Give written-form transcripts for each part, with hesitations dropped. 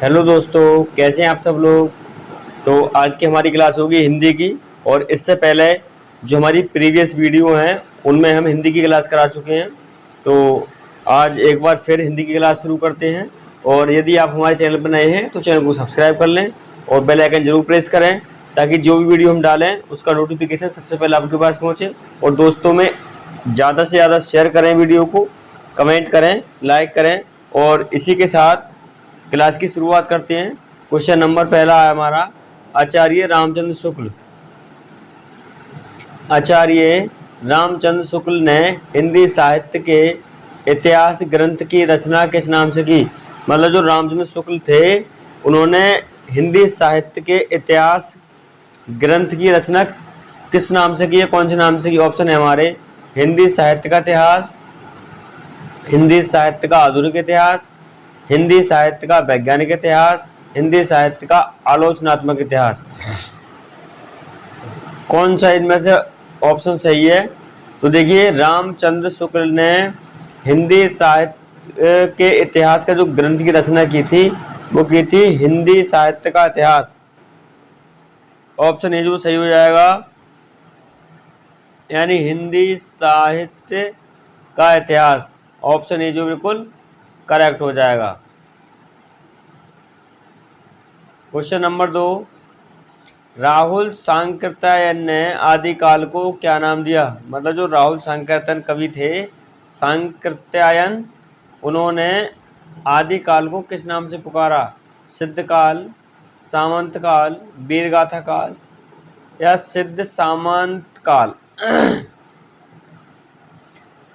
Hello दोस्तों, कैसे हैं आप सब लोग। तो आज की हमारी क्लास होगी हिंदी की। और इससे पहले जो हमारी प्रीवियस वीडियो हैं उनमें हम हिंदी की क्लास करा चुके हैं। तो आज एक बार फिर हिंदी की क्लास शुरू करते हैं। और यदि आप हमारे चैनल पर नए हैं तो चैनल को सब्सक्राइब कर लें और बेल आइकन जरूर प्रेस करें, ताकि जो भी वीडियो हम डालें उसका नोटिफिकेशन सबसे पहले आपके पास पहुँचे। और दोस्तों में ज़्यादा से ज़्यादा शेयर करें वीडियो को, कमेंट करें, लाइक करें। और इसी के साथ क्लास की शुरुआत करते हैं। क्वेश्चन नंबर पहला है हमारा, आचार्य रामचंद्र शुक्ल। आचार्य रामचंद्र शुक्ल ने हिंदी साहित्य के इतिहास ग्रंथ की रचना किस नाम से की। मतलब जो रामचंद्र शुक्ल थे उन्होंने हिंदी साहित्य के इतिहास ग्रंथ की रचना किस नाम से की है, कौन से नाम से की। ऑप्शन है हमारे, हिंदी साहित्य का इतिहास, हिंदी साहित्य का आधुनिक इतिहास, हिंदी साहित्य का वैज्ञानिक इतिहास, हिंदी साहित्य का आलोचनात्मक इतिहास। कौन सा इनमें से ऑप्शन सही है। तो देखिए, रामचंद्र शुक्ल ने हिंदी साहित्य के इतिहास का जो ग्रंथ की रचना की थी वो की थी हिंदी साहित्य का इतिहास। ऑप्शन ए जो सही हो जाएगा, यानी हिंदी साहित्य का इतिहास। ऑप्शन ए जो बिल्कुल करेक्ट हो जाएगा। क्वेश्चन नंबर 2, राहुल सांकृत्यायन ने आदिकाल को क्या नाम दिया। मतलब जो राहुल सांकृत्यायन कवि थे, सांकृत्यायन, उन्होंने आदिकाल को किस नाम से पुकारा। सिद्धकाल, सामंत काल, वीरगाथा काल या सिद्ध सामंत काल।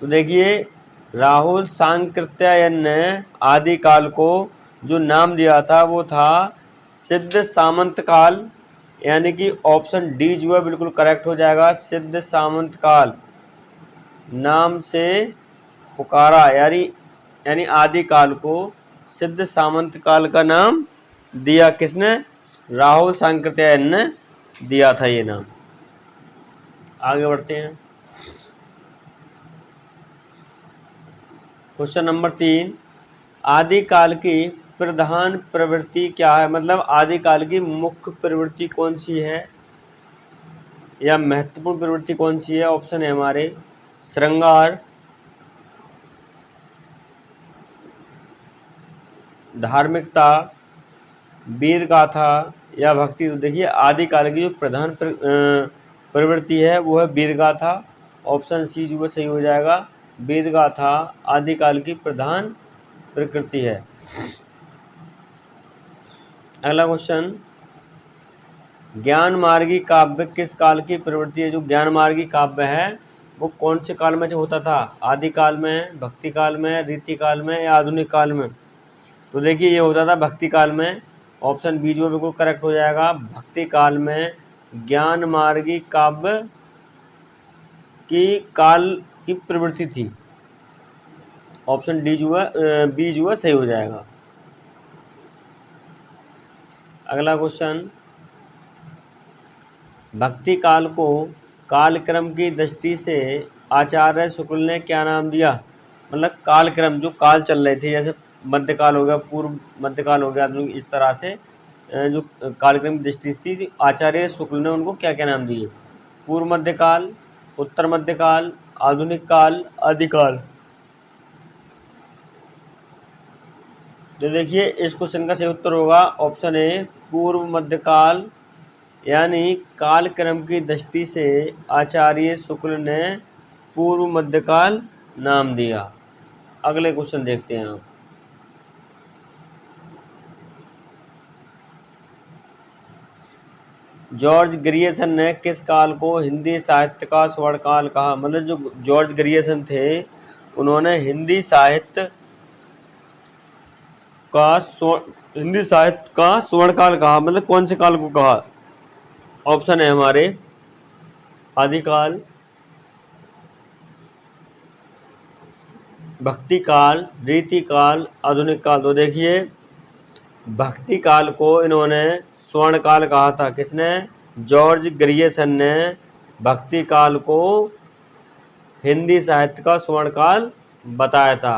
तो देखिए, राहुल सांकृत्यायन ने आदिकाल को जो नाम दिया था वो था सिद्ध सामंत काल, यानी कि ऑप्शन डी जो है बिल्कुल करेक्ट हो जाएगा। सिद्ध सामंत काल नाम से पुकारा, यानी आदिकाल को सिद्ध सामंत काल का नाम दिया किसने। राहुल सांकृत्यायन ने दिया था ये नाम। आगे बढ़ते हैं। क्वेश्चन नंबर 3, आदिकाल की प्रधान प्रवृत्ति क्या है। मतलब आदिकाल की मुख्य प्रवृत्ति कौन सी है या महत्वपूर्ण प्रवृत्ति कौन सी है। ऑप्शन है हमारे, श्रृंगार, धार्मिकता, वीर गाथा या भक्ति। तो देखिए, आदिकाल की जो प्रधान प्रवृत्ति है वो है वीर गाथा। ऑप्शन सी जो सही हो जाएगा। वीर गाथा आदिकाल की प्रधान प्रकृति है। अगला क्वेश्चन, ज्ञान मार्गी काव्य किस काल की प्रवृत्ति है। जो ज्ञान मार्गी काव्य है वो कौन से काल में जो होता था। आदिकाल में, भक्ति काल में, रीति काल में या आधुनिक काल में। तो देखिए, ये होता था भक्ति काल में। ऑप्शन बी जो बिल्कुल करेक्ट हो जाएगा। भक्ति काल में ज्ञान मार्गी काव्य की काल की प्रवृत्ति थी। ऑप्शन डी जो है, बी जो है सही हो जाएगा। अगला क्वेश्चन, भक्ति काल को कालक्रम की दृष्टि से आचार्य शुक्ल ने क्या नाम दिया। मतलब कालक्रम, जो काल चल रहे थे, जैसे मध्यकाल हो गया, पूर्व मध्यकाल हो गया, इस तरह से जो कालक्रम की दृष्टि थी, आचार्य शुक्ल ने उनको क्या क्या नाम दिए। पूर्व मध्यकाल, उत्तर मध्यकाल, आधुनिक काल, आदिकाल। तो देखिए, इस क्वेश्चन का सही उत्तर होगा ऑप्शन ए, पूर्व मध्यकाल, यानी कालक्रम की दृष्टि से आचार्य शुक्ल ने पूर्व मध्यकाल नाम दिया। अगले क्वेश्चन देखते हैं आप। जॉर्ज ग्रियर्सन ने किस काल को हिंदी साहित्य का स्वर्ण काल कहा। मतलब जो जॉर्ज ग्रियर्सन थे उन्होंने हिंदी साहित्य का स्वर्ण काल कहा। मतलब कौन से काल को कहा। ऑप्शन है हमारे, आदिकाल, भक्ति काल, रीति काल, आधुनिक काल। तो देखिए, भक्ति काल को इन्होंने स्वर्ण काल कहा था। किसने। जॉर्ज ग्रियर्सन ने भक्ति काल को हिंदी साहित्य का स्वर्ण काल बताया था।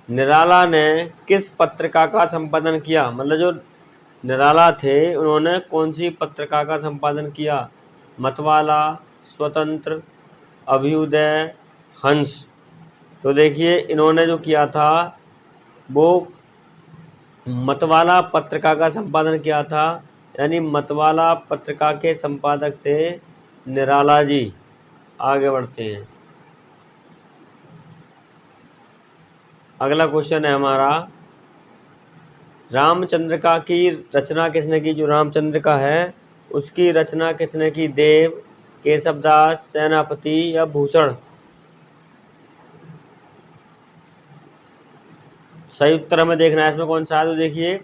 निराला ने किस पत्रिका का संपादन किया? मतलब जो निराला थे उन्होंने कौन सी पत्रिका का संपादन किया? मतवाला, स्वतंत्र, अभ्युदय, हंस। तो देखिए इन्होंने जो किया था वो मतवाला पत्रिका का संपादन किया था, यानी मतवाला पत्रिका के संपादक थे निराला जी। आगे बढ़ते हैं। अगला क्वेश्चन है हमारा, रामचंद्रिका की रचना किसने की? जो रामचंद्रिका है उसकी रचना किसने की? देव, केशवदास, सेनापति या भूषण? सही उत्तर हमें देखना है इसमें कौन सा है। तो देखिए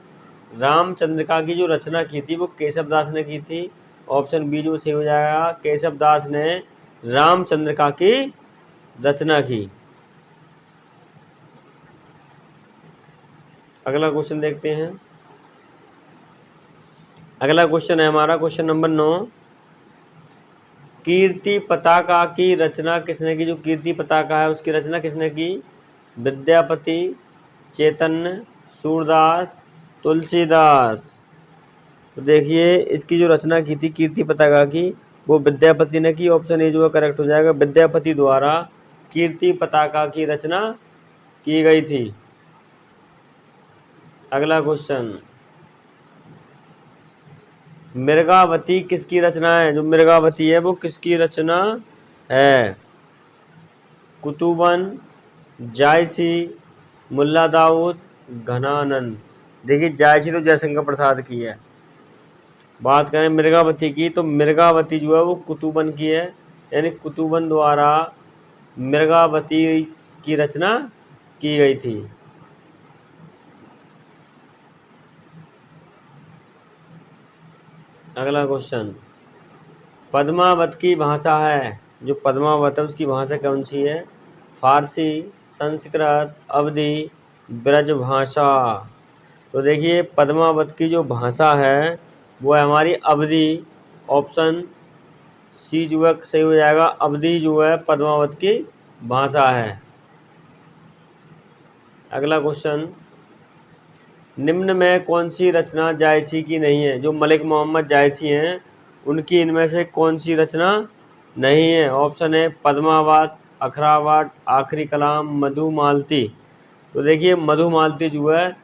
रामचंद्रिका की जो रचना की थी वो केशवदास ने की थी। ऑप्शन बी जो सही हो जाएगा, केशवदास ने रामचंद्रिका की रचना की। अगला क्वेश्चन देखते हैं। अगला क्वेश्चन है हमारा क्वेश्चन नंबर 9, कीर्ति पताका की रचना किसने की? जो कीर्ति पताका है उसकी रचना किसने की? विद्यापति, चैतन्य, सूरदास, तुलसीदास। तो देखिए इसकी जो रचना की थी कीर्ति पताका की वो विद्यापति ने की। ऑप्शन ए जो है करेक्ट हो जाएगा, विद्यापति द्वारा कीर्ति पताका की रचना की गई थी। अगला क्वेश्चन, मृगावती किसकी रचना है? जो मृगावती है वो किसकी रचना है? कुतुबन, जायसी, मुल्ला दाऊद, घनानंद। देखिए जायसी तो जयशंकर प्रसाद की है। बात करें मृगावती की तो मृगावती जो है वो कुतुबन की है, यानी कुतुबन द्वारा मृगावती की रचना की गई थी। अगला क्वेश्चन, पद्मावत की भाषा है, जो पद्मावत है उसकी भाषा कौन सी है? फारसी, संस्कृत, अवधी, ब्रजभाषा। तो देखिए पद्मावत की जो भाषा है वो है हमारी अवधी। ऑप्शन सी जो है सही हो जाएगा, अवधी जो है पद्मावत की भाषा है। अगला क्वेश्चन, निम्न में कौन सी रचना जायसी की नहीं है? जो मलिक मोहम्मद जायसी हैं उनकी इनमें से कौन सी रचना नहीं है? ऑप्शन है पद्मावत, अखरावत, आखिरी कलाम, मधुमालती। तो देखिए मधुमालती जो है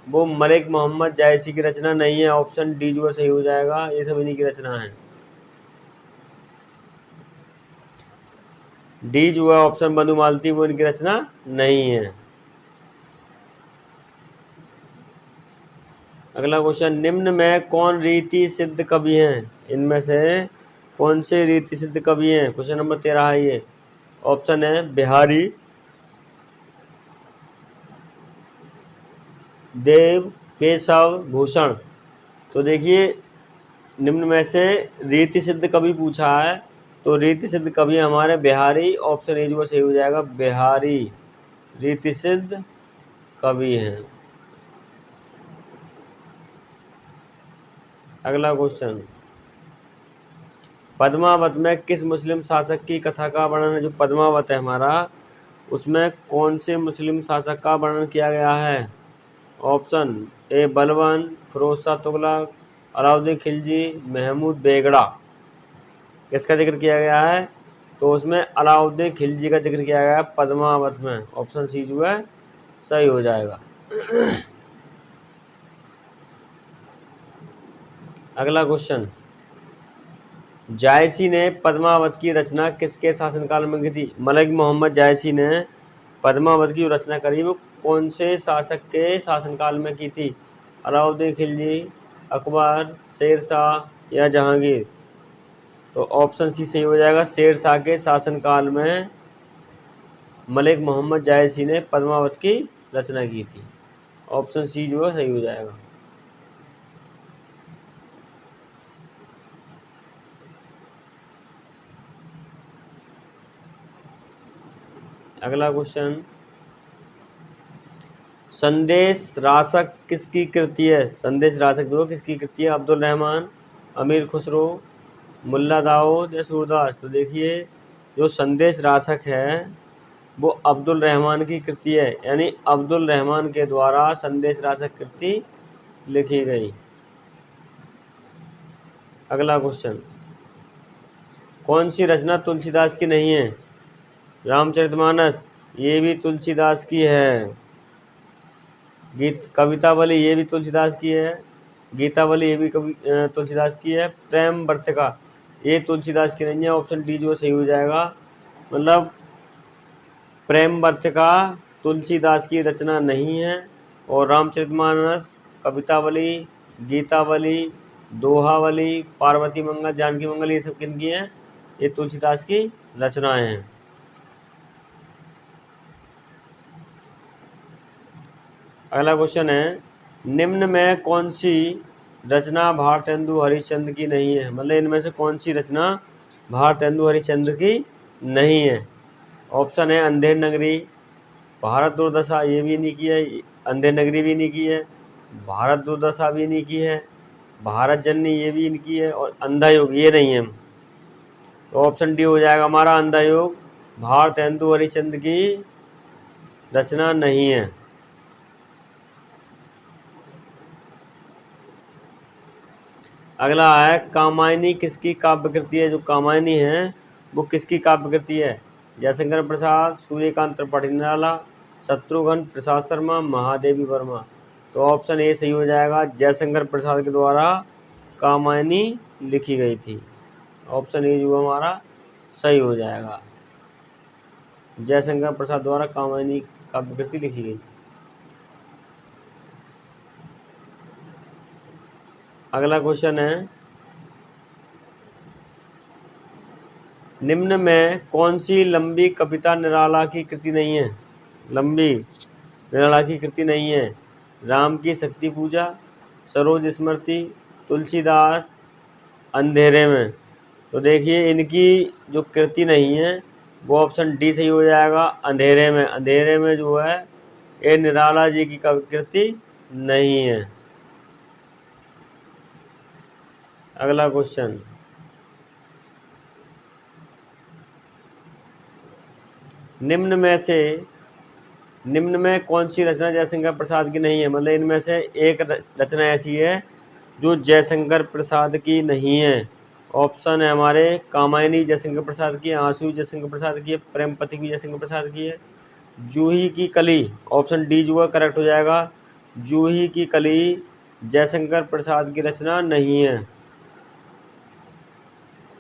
वो मलिक मोहम्मद जायसी की रचना नहीं है। ऑप्शन डी जो है सही हो जाएगा, ये सब इन्हीं की रचना है। डी जो है ऑप्शन मधुमालती वो इनकी रचना नहीं है। अगला क्वेश्चन, निम्न में कौन रीति सिद्ध कवि हैं? इनमें से कौन से रीति सिद्ध कवि हैं? क्वेश्चन नंबर 13 है ये। ऑप्शन है बिहारी, देव, केशव, भूषण। तो देखिए निम्न में से रीति सिद्ध कवि पूछा है तो रीति सिद्ध कवि हमारे बिहारी। ऑप्शन ए जो सही हो जाएगा, बिहारी रीति सिद्ध कवि हैं। अगला क्वेश्चन, पद्मावत में किस मुस्लिम शासक की कथा का वर्णन है? जो पद्मावत है हमारा उसमें कौन से मुस्लिम शासक का वर्णन किया गया है? Option A Balban, Firoz Shah Tughlaq, Alauddin Khilji, Mahmud Begada. किसका जिक्र किया गया है? तो उसमें अलाउद्दीन खिलजी का जिक्र किया गया है पद्मावत में। ऑप्शन सी जो है सही हो जाएगा। अगला क्वेश्चन, जायसी ने पद्मावत की रचना किसके शासनकाल में की थी? मलिक मोहम्मद जायसी ने पद्मावत की रचना करी वो कौन से शासक के शासनकाल में की थी? अलाउद्दीन खिलजी, अकबर, शेरशाह या जहांगीर? तो ऑप्शन सी सही हो जाएगा, शेरशाह के शासनकाल में मलिक मोहम्मद जायसी ने पद्मावत की रचना की थी। ऑप्शन सी जो है सही हो जाएगा। अगला क्वेश्चन, संदेश रासक किसकी कृति है? संदेश रासक जो किसकी कृति है? अब्दुल रहमान, अमीर खुसरो, मुल्ला दाऊद या सूरदास? तो देखिए जो संदेश रासक है वो अब्दुल रहमान की कृति है, यानी अब्दुल रहमान के द्वारा संदेश राशक कृति लिखी गई। अगला क्वेश्चन, कौन सी रचना तुलसीदास की नहीं है? रामचरितमानस, ये भी तुलसीदास की है। कवितावली, ये भी तुलसीदास की है। गीतावली, ये भी तुलसीदास की है। प्रेम वर्तिका, ये तुलसीदास की नहीं है। ऑप्शन डी जो सही हो जाएगा। मतलब प्रेम वर्तिका तुलसीदास की रचना नहीं है, और रामचरितमानस, कवितावली, गीतावली, दोहावली, पार्वती मंगल, जानकी मंगल, ये सब किनकी हैं? ये तुलसीदास की रचनाएं हैं। अगला क्वेश्चन है, निम्न में कौन सी रचना भारतेंदु हरिश्चंद्र की नहीं है? मतलब इनमें से कौन सी रचना भारतेंदु हरिश्चंद्र की नहीं है? ऑप्शन है अंधेर नगरी, भारत दुर्दशा, ये भी नहीं की है। अंधेर नगरी भी नहीं की है। भारत दुर्दशा भी नहीं की है। भारत जननी, ये भी इनकी है। और अंधा युग, ये नहीं है। तो ऑप्शन डी हो जाएगा हमारा, अंधा युग भारतेंदु हरिश्चंद्र की रचना नहीं है। अगला है, कामायनी किसकी काव्य कृति है? जो कामायनी है वो किसकी काव्य कृति है? जयशंकर प्रसाद, सूर्यकांत त्रिपाठी निराला, शत्रुघ्न प्रसाद शर्मा, महादेवी वर्मा। तो ऑप्शन ए सही हो जाएगा, जयशंकर प्रसाद के द्वारा कामायनी लिखी गई थी। ऑप्शन ए जो हमारा सही हो जाएगा, जयशंकर प्रसाद द्वारा कामायनी काव्य कृति लिखी गई। अगला क्वेश्चन है, निम्न में कौन सी लंबी कविता निराला की कृति नहीं है? लंबी निराला की कृति नहीं है। राम की शक्ति पूजा, सरोज स्मृति, तुलसीदास, अंधेरे में। तो देखिए इनकी जो कृति नहीं है वो ऑप्शन डी सही हो जाएगा, अंधेरे में। अंधेरे में जो है ये निराला जी की कृति नहीं है। अगला क्वेश्चन, निम्न में कौन सी रचना जयशंकर प्रसाद की नहीं है? मतलब इनमें से एक रचना ऐसी है जो जयशंकर प्रसाद की नहीं है। ऑप्शन है हमारे, कामायनी जयशंकर प्रसाद की है, आंसू जयशंकर प्रसाद की है, प्रेम पथिक भी जयशंकर प्रसाद की है, जूही की कली, ऑप्शन डी जो है करेक्ट हो जाएगा, जूही की कली जयशंकर प्रसाद की रचना नहीं है।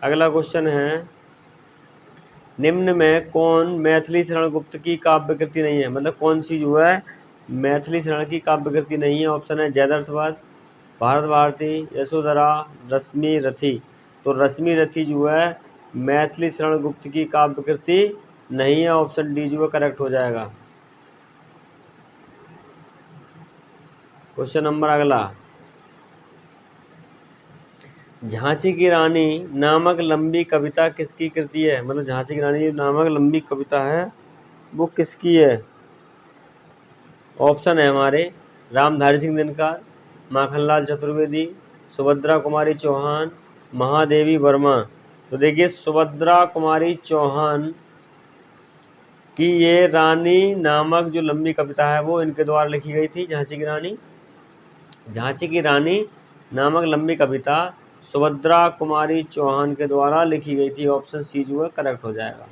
अगला क्वेश्चन है, निम्न में कौन मैथिली शरण गुप्त की काव्य कृति नहीं है? मतलब कौन सी जो है मैथिली शरण की काव्य कृति नहीं है? ऑप्शन है जयद्रथवाद, भारत भारती, यशोधरा, रश्मि रथी। तो रश्मि रथी जो है मैथिली शरण गुप्त की काव्य कृति नहीं है। ऑप्शन डी जो है करेक्ट हो जाएगा। क्वेश्चन नंबर अगला, झांसी की रानी नामक लंबी कविता किसकी कृति है? मतलब झांसी की रानी नामक लंबी कविता है वो किसकी है? ऑप्शन है हमारे, रामधारी सिंह दिनकर, माखनलाल चतुर्वेदी, सुभद्रा कुमारी चौहान, महादेवी वर्मा। तो देखिए सुभद्रा कुमारी चौहान की ये रानी नामक जो लंबी कविता है वो इनके द्वारा लिखी गई थी, झांसी की रानी। झांसी की रानी नामक लंबी कविता सुभद्रा कुमारी चौहान के द्वारा लिखी गई थी। ऑप्शन सी जो है करेक्ट हो जाएगा।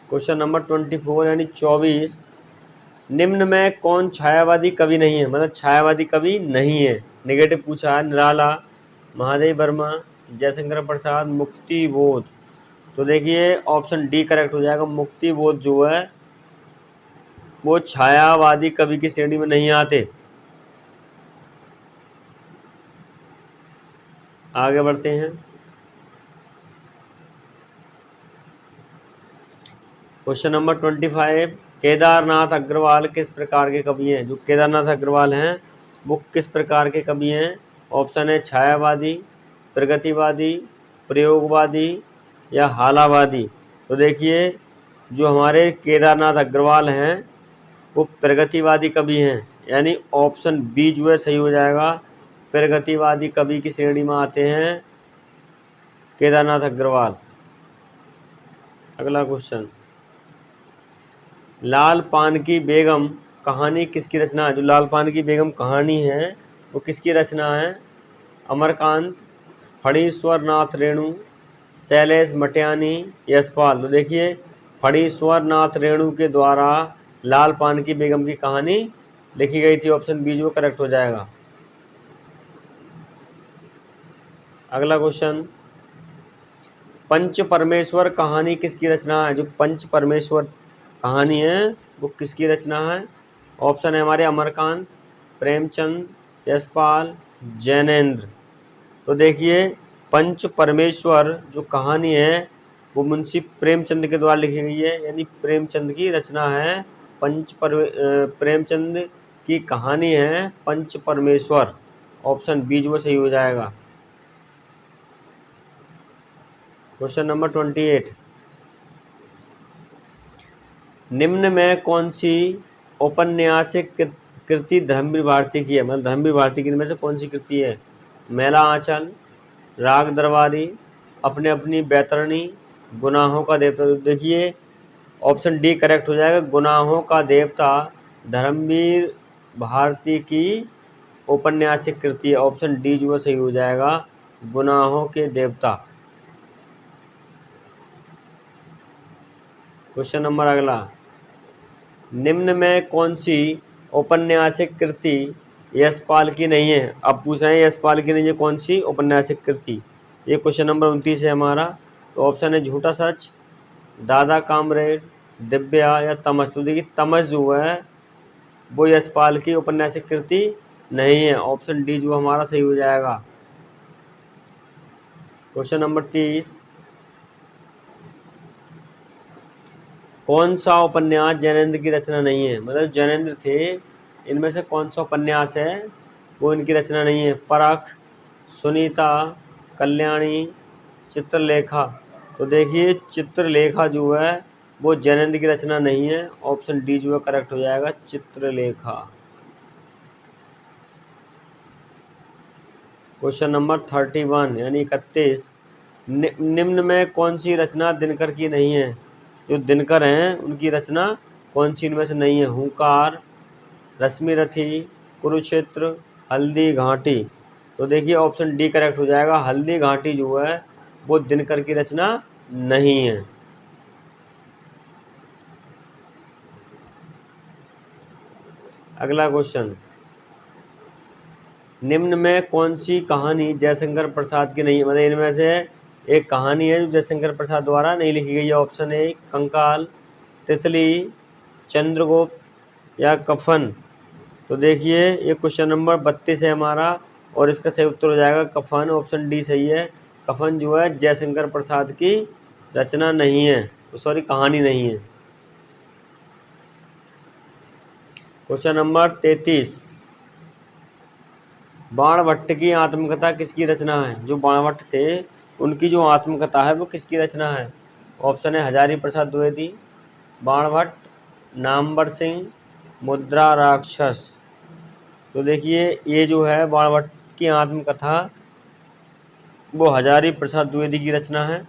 क्वेश्चन नंबर 24 यानी 24, निम्न में कौन छायावादी कवि नहीं है? मतलब छायावादी कवि नहीं है, नेगेटिव पूछा है। निराला, महादेवी वर्मा, जयशंकर प्रसाद, मुक्ति बोध। तो देखिए ऑप्शन डी करेक्ट हो जाएगा, मुक्ति बोध जो है वो छायावादी कवि की श्रेणी में नहीं आते। आगे बढ़ते हैं। क्वेश्चन नंबर 25, केदारनाथ अग्रवाल किस प्रकार के कवि हैं? जो केदारनाथ अग्रवाल हैं वो किस प्रकार के कवि हैं? ऑप्शन है छायावादी, प्रगतिवादी, प्रयोगवादी या हालावादी। तो देखिए जो हमारे केदारनाथ अग्रवाल हैं वो प्रगतिवादी कवि हैं, यानी ऑप्शन बी जो है सही हो जाएगा, प्रगतिवादी कवि की श्रेणी में आते हैं केदारनाथ अग्रवाल। अगला क्वेश्चन, लाल पान की बेगम कहानी किसकी रचना है? जो लाल पान की बेगम कहानी है वो किसकी रचना है? अमरकांत, फणीश्वर नाथ रेणु, शैलेश मटियानी, यशपाल। तो देखिए फणीश्वर नाथ रेणु के द्वारा लाल पान की बेगम की कहानी लिखी गई थी। ऑप्शन बी जो करेक्ट हो जाएगा। अगला क्वेश्चन, पंच परमेश्वर कहानी किसकी रचना है? जो पंच परमेश्वर कहानी है वो किसकी रचना है? ऑप्शन है हमारे अमरकांत, प्रेमचंद, यशपाल, जैनेन्द्र। तो देखिए पंच परमेश्वर जो कहानी है वो मुंशी प्रेमचंद के द्वारा लिखी गई है, यानी प्रेमचंद की रचना है। प्रेमचंद की कहानी है पंच परमेश्वर। ऑप्शन बी जो सही हो जाएगा। क्वेश्चन नंबर 28, निम्न में कौन सी औपन्यासिक कृति धर्मवीर भारती की है? मतलब धर्मवीर भारती की इनमें से कौन सी कृति है? मैला आंचल, राग दरबारी, अपने अपनी बैतरणी, गुनाहों का देवता। तो देखिए ऑप्शन डी करेक्ट हो जाएगा। गुनाहों का देवता धर्मवीर भारती की औपन्यासिक कृति है। ऑप्शन डी जो सही हो जाएगा, गुनाहों के देवता। क्वेश्चन नंबर अगला, निम्न में कौन सी औपन्यासिक कृति यशपाल की नहीं है? अब पूछ रहे हैं यशपाल की नहीं है कौन सी औपन्यासिक कृति। ये क्वेश्चन नंबर 29 है हमारा। तो ऑप्शन है झूठा सच, दादा कामरेड, दिव्या या तमस। तो देखिए तमस जो है वो यशपाल की औपन्यासिक कृति नहीं है। ऑप्शन डी जो हमारा सही हो जाएगा। क्वेश्चन नंबर 30, कौन सा उपन्यास जैनेन्द्र की रचना नहीं है? मतलब जैनेन्द्र थे, इनमें से कौन सा उपन्यास है वो इनकी रचना नहीं है? परख, सुनीता, कल्याणी, चित्रलेखा। तो देखिए चित्रलेखा जो है वो जैनेन्द्र की रचना नहीं है। ऑप्शन डी जो है करेक्ट हो जाएगा, चित्रलेखा। क्वेश्चन नंबर 31 यानी 31, निम्न में कौन सी रचना दिनकर की नहीं है? जो दिनकर हैं उनकी रचना कौन सी इनमें से नहीं है? हुंकार, रश्मिरथी, कुरुक्षेत्र, हल्दी घाटी। तो देखिए ऑप्शन डी करेक्ट हो जाएगा। हल्दी घाटी जो है वो दिनकर की रचना नहीं है। अगला क्वेश्चन, निम्न में कौन सी कहानी जयशंकर प्रसाद की नहीं है? मतलब इनमें से एक कहानी है जो जयशंकर प्रसाद द्वारा नहीं लिखी गई है। ऑप्शन ए कंकाल, तितली, चंद्रगुप्त या कफन। तो देखिए ये क्वेश्चन नंबर 32 है हमारा और इसका सही उत्तर हो जाएगा कफन। ऑप्शन डी सही है। कफन जो है जयशंकर प्रसाद की रचना नहीं है, सॉरी कहानी नहीं है। क्वेश्चन नंबर 33, बाणभट्ट की आत्मकथा किसकी रचना है? जो बाणभट्ट थे उनकी जो आत्मकथा है वो किसकी रचना है? ऑप्शन है हजारी प्रसाद द्विवेदी, बाणभट्ट, नामवर सिंह, मुद्रा राक्षस। तो देखिए ये जो है बाणभट्ट की आत्मकथा वो हजारी प्रसाद द्विवेदी की रचना है।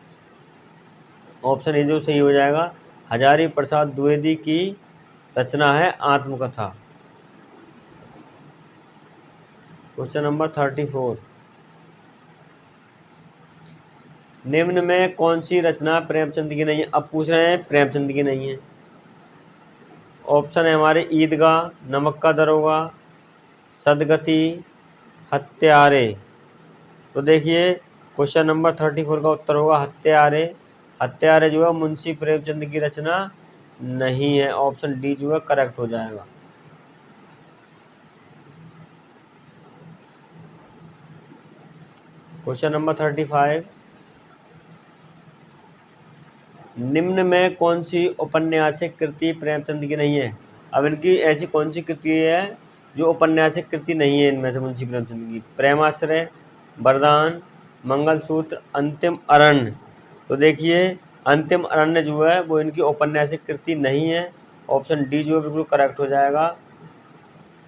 ऑप्शन ए जो सही हो जाएगा, हजारी प्रसाद द्विवेदी की रचना है आत्मकथा। क्वेश्चन नंबर 34, निम्न में कौन सी रचना प्रेमचंद की नहीं है? अब पूछ रहे हैं प्रेमचंद की नहीं है। ऑप्शन है हमारे ईदगाह, नमक का दरोगा, सदगति, हत्यारे। तो देखिए क्वेश्चन नंबर 34 का उत्तर होगा हत्यारे। हत्यारे जो है मुंशी प्रेमचंद की रचना नहीं है। ऑप्शन डी जो है करेक्ट हो जाएगा। क्वेश्चन नंबर 35, निम्न में कौन सी औपन्यासिक कृति प्रेमचंद की नहीं है? अब इनकी ऐसी कौन सी कृति है जो औपन्यासिक कृति नहीं है इनमें से मुंशी प्रेमचंद की? प्रेमाश्रय, वरदान, मंगलसूत्र, अंतिम अरण्य। तो देखिए अंतिम अरण्य जो है वो इनकी औपन्यासिक कृति नहीं है। ऑप्शन डी जो है बिल्कुल करेक्ट हो जाएगा।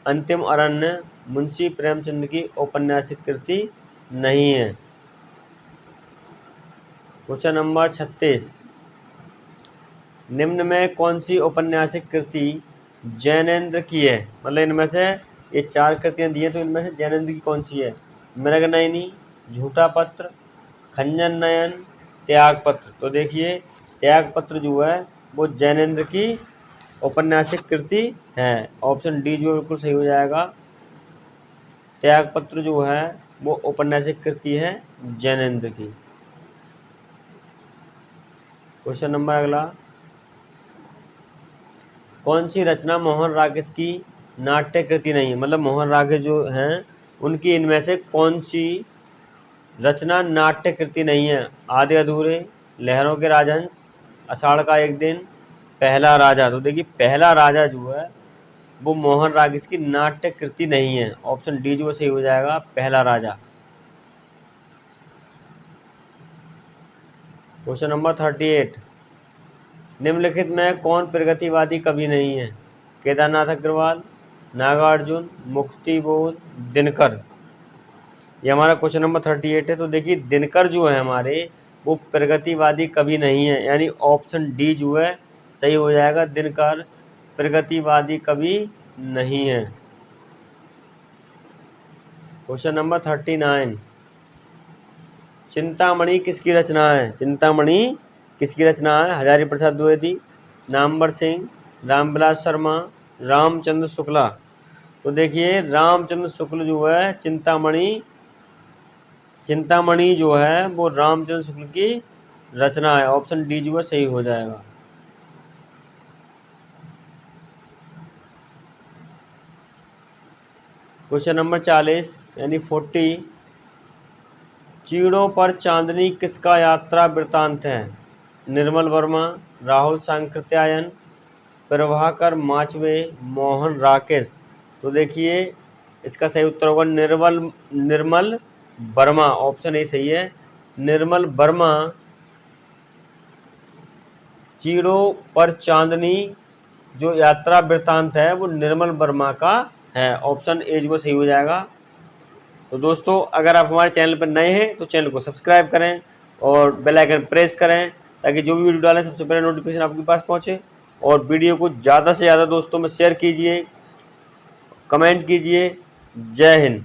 अंतिम अरण्य मुंशी प्रेमचंद की औपन्यासिक कृति नहीं है। क्वेश्चन नंबर 36, निम्न में कौन सी औपन्यासिक कृति जैनेन्द्र की है? मतलब इनमें से ये 4 कृतियाँ दी हैं, तो इनमें से जैनेन्द्र की कौन सी है? मृगनयनी, झूठा पत्र, खंजन नयन, त्यागपत्र। तो देखिए त्यागपत्र जो है वो जैनेन्द्र की औपन्यासिक कृति है। ऑप्शन डी जो बिल्कुल सही हो जाएगा। त्यागपत्र जो है वो औपन्यासिक कृति है जैनेन्द्र की। क्वेश्चन नंबर अगला, कौन सी रचना मोहन राकेश की नाट्य कृति नहीं है? मतलब मोहन राकेश जो हैं उनकी इनमें से कौन सी रचना नाट्य कृति नहीं है? आधे अधूरे, लहरों के राजहंस, आषाढ़ का एक दिन, पहला राजा। तो देखिए पहला राजा जो है वो मोहन राकेश की नाट्य कृति नहीं है। ऑप्शन डी जो सही हो जाएगा, पहला राजा। क्वेश्चन नंबर 38, निम्नलिखित में कौन प्रगतिवादी कवि नहीं है? केदारनाथ अग्रवाल, नागार्जुन, मुक्तिबोध, दिनकर। ये हमारा क्वेश्चन नंबर 38 है। तो देखिए दिनकर जो है हमारे वो प्रगतिवादी कवि नहीं है, यानी ऑप्शन डी जो है सही हो जाएगा। दिनकर प्रगतिवादी कवि नहीं है। क्वेश्चन नंबर 39, चिंतामणि किसकी रचना है? चिंतामणि किसकी रचना है? हजारी प्रसाद द्विवेदी, नामवर सिंह, रामविलास शर्मा, रामचंद्र शुक्ला। तो देखिए रामचंद्र शुक्ल जो है चिंतामणि जो है वो रामचंद्र शुक्ल की रचना है। ऑप्शन डी जो है सही हो जाएगा। क्वेश्चन नंबर 40 यानी 40, चीड़ों पर चांदनी किसका यात्रा वृतांत है? निर्मल वर्मा, राहुल सांकृत्यायन, प्रभाकर माचवे, मोहन राकेश। तो देखिए इसका सही उत्तर होगा निर्मल वर्मा। ऑप्शन ए सही है। निर्मल वर्मा चीड़ों पर चांदनी जो यात्रा वृतांत है वो निर्मल वर्मा का है। ऑप्शन ए जो सही हो जाएगा। तो दोस्तों अगर आप हमारे चैनल पर नए हैं तो चैनल को सब्सक्राइब करें और बेल आइकन प्रेस करें ताकि जो भी वीडियो डालें सबसे पहले नोटिफिकेशन आपके पास पहुंचे। और वीडियो को ज़्यादा से ज़्यादा दोस्तों में शेयर कीजिए, कमेंट कीजिए। जय हिंद।